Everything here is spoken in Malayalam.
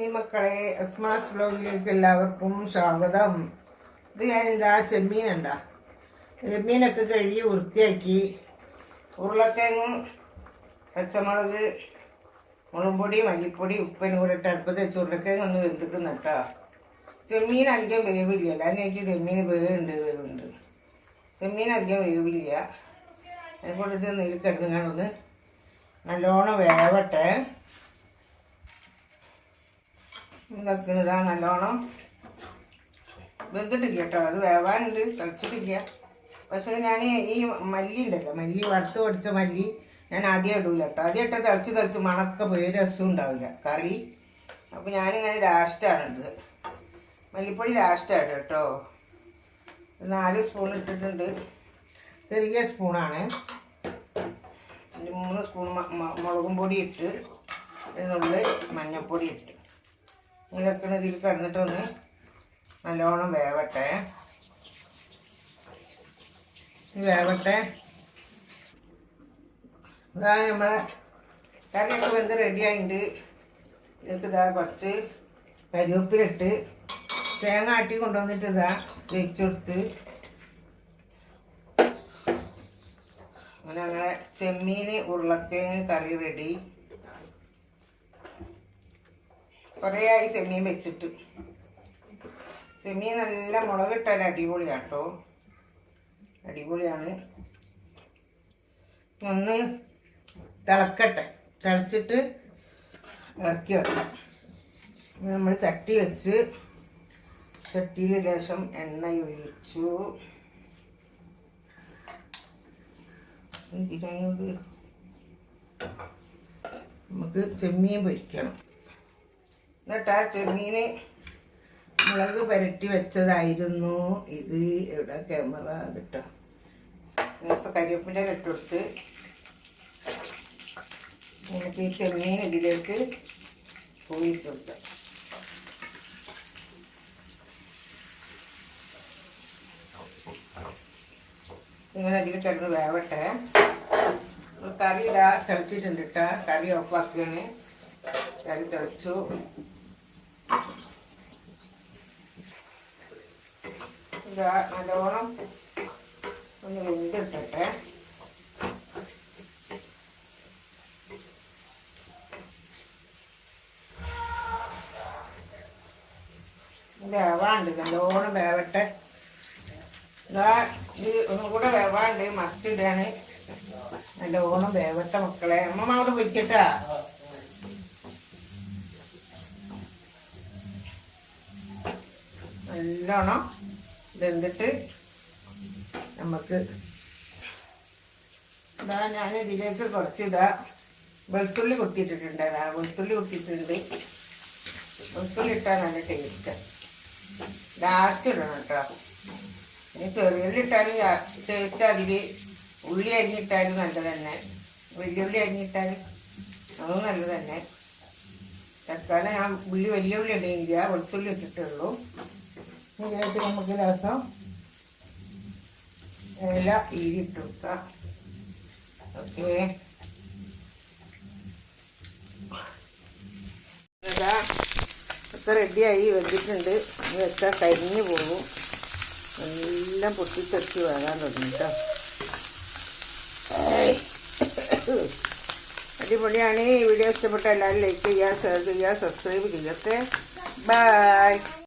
ഈ മക്കളെ അസ്മാസ് ബ്ലോഗിലേക്ക് എല്ലാവർക്കും സ്വാഗതം. ഇത് ഞാനിതാ ചെമ്മീനുണ്ടാ, ചെമ്മീനൊക്കെ കഴുകി വൃത്തിയാക്കി ഉരുളക്കിഴങ്ങും പച്ചമുളക് മുളകുപൊടി മല്ലിപ്പൊടി ഉപ്പിനും കൂടെ ഇട്ട് അടുപ്പത്ത് വെച്ച് ഉരുളക്കിഴങ്ങ് ഒന്ന് വെന്തിക്കുന്ന കേട്ടോ. ചെമ്മീൻ അധികം വേവില്ല, അല്ലാതെ എനിക്ക് ചെമ്മീൻ വേവുണ്ട്. ചെമ്മീൻ അധികം വേവില്ല, അതുകൊണ്ട് ഇത് നീക്കിടങ്ങാനൊന്ന് നല്ലോണം വേവട്ടെ. ഇതാ നല്ലോണം വെന്തിട്ടില്ല കേട്ടോ, അത് വേവാനുണ്ട്, തിളച്ചിട്ടില്ല. പക്ഷേ ഞാൻ ഈ മല്ലി ഉണ്ടല്ലോ, മല്ലി വറുത്ത് പൊടിച്ച മല്ലി ഞാൻ ആദ്യം ഇടൂല കേട്ടോ. ആദ്യം ഇട്ട് തിളച്ച് മണക്ക പോയി ഒരു രസം ഉണ്ടാവില്ല കറി. അപ്പോൾ ഞാനിങ്ങനെ ലാസ്റ്റാണ് ഇട്ടത്, മല്ലിപ്പൊടി ലാസ്റ്റാണ് കേട്ടോ. 4 സ്പൂൺ ഇട്ടിട്ടുണ്ട്, ചെറിയ സ്പൂണാണ്. 3 സ്പൂൺ മുളകും പൊടി ഇട്ട്, ഇതിനുള്ളിൽ മഞ്ഞൾപ്പൊടി ഇട്ട് ഇതൊക്കെ ഇതിൽ കിടന്നിട്ടൊന്ന് നല്ലോണം വേവട്ടെ. ഇതാ നമ്മളെ കറിയൊക്കെ വെന്ത് റെഡിയായിട്ടുണ്ട്. ഇതിലേക്ക് ഇതാ കുറച്ച് കരിവേപ്പിലിട്ട് തേങ്ങ ആട്ടി കൊണ്ടുവന്നിട്ട് ഇതാ വെച്ചെടുത്ത് അങ്ങനെ അങ്ങനെ ചെമ്മീൻ ഉരുളക്കിഴങ്ങ് കറി റെഡി. കുറേ ആയി ചെമ്മീൻ വെച്ചിട്ട്. ചെമ്മീൻ നല്ല മുളകിട്ടാൽ അടിപൊളിയാണ് കേട്ടോ, അടിപൊളിയാണ്. ഒന്ന് തിളക്കട്ടെ, തിളച്ചിട്ട് ഇറക്കി വെക്കാം. നമ്മൾ ചട്ടി വെച്ച് ചട്ടിയിൽ ലേശം എണ്ണ ഒഴിച്ചു. നമുക്ക് ചെമ്മീൻ പൊരിക്കണം. എന്നിട്ട് ആ ചെമ്മീൻ മുളക് പുരട്ടി വെച്ചതായിരുന്നു ഇത്. എവിടെ ക്യാമറ അതിട്ടോ, കരിവേപ്പിൻ്റെ ഇട്ടുകൊടുത്ത് നമുക്ക് ഈ ചെമ്മീൻ ഇതിലേക്ക് പോയിട്ട് കൊടുക്കാം. ഇങ്ങനെ അതിൽ കിടന്ന് വേവട്ടെ. കറി ഇതാ തിളച്ചിട്ടുണ്ട് കേട്ടോ, കറി ഓഫാക്കുകയാണ്. കറി തിളച്ചു. ഇതാ നല്ലോണം ഒന്ന് വെന്തിട്ടെ. വേവാണ്ട്, നല്ലോണം വേവട്ടെ. ഇതാ ഇത് ഒന്നും കൂടെ വേവാണ്ട്, മറിച്ചിടാണ്. നല്ലോണം വേവട്ടെ മക്കളെ. അമ്മ അവിടെ പൊരിക്കട്ടാ. നല്ലോണം വെന്തിട്ട് നമുക്ക് ഇതാ ഞാൻ ഇതിലേക്ക് കുറച്ച് ഇതാ വെളുത്തുള്ളി കുത്തിയിട്ടിട്ടുണ്ട്. വെളുത്തുള്ളി കുത്തിയിട്ടുണ്ട്. വെളുത്തുള്ളി ഇട്ടാൽ നല്ല ടേസ്റ്റ്. ലാസ്റ്റ് ഇടണം കേട്ടോ. ഇനി ചെറിയുള്ളി ഇട്ടാലും ടേസ്റ്റ്. അതിൽ ഉള്ളി അരിഞ്ഞിട്ടാലും നല്ലത് തന്നെ, വലിയുള്ളി അരിഞ്ഞിട്ടാൽ അതും നല്ലത് തന്നെ. തൽക്കാലം ഞാൻ വലിയ ഉള്ളി ഇടുന്നില്ല, വെളുത്തുള്ളി ഇട്ടിട്ടുള്ളൂ. ഇതിലേക്ക് നമുക്ക് രസം ഇല ഈരിട്ട് കൊടുക്കാം. ഓക്കെ, ഒക്കെ റെഡിയായി വെച്ചിട്ടുണ്ട്. ഇനി വെച്ചാൽ കരിഞ്ഞു പോകും, എല്ലാം പൊട്ടിത്തെറിച്ച് വരാൻ തുടങ്ങി കേട്ടോ. അടിപൊളിയാണ്. ഈ വീഡിയോ ഇഷ്ടപ്പെട്ട എല്ലാവരും ലൈക്ക് ചെയ്യുക, ഷെയർ ചെയ്യുക, സബ്സ്ക്രൈബ് ചെയ്യട്ടെ. ബൈ.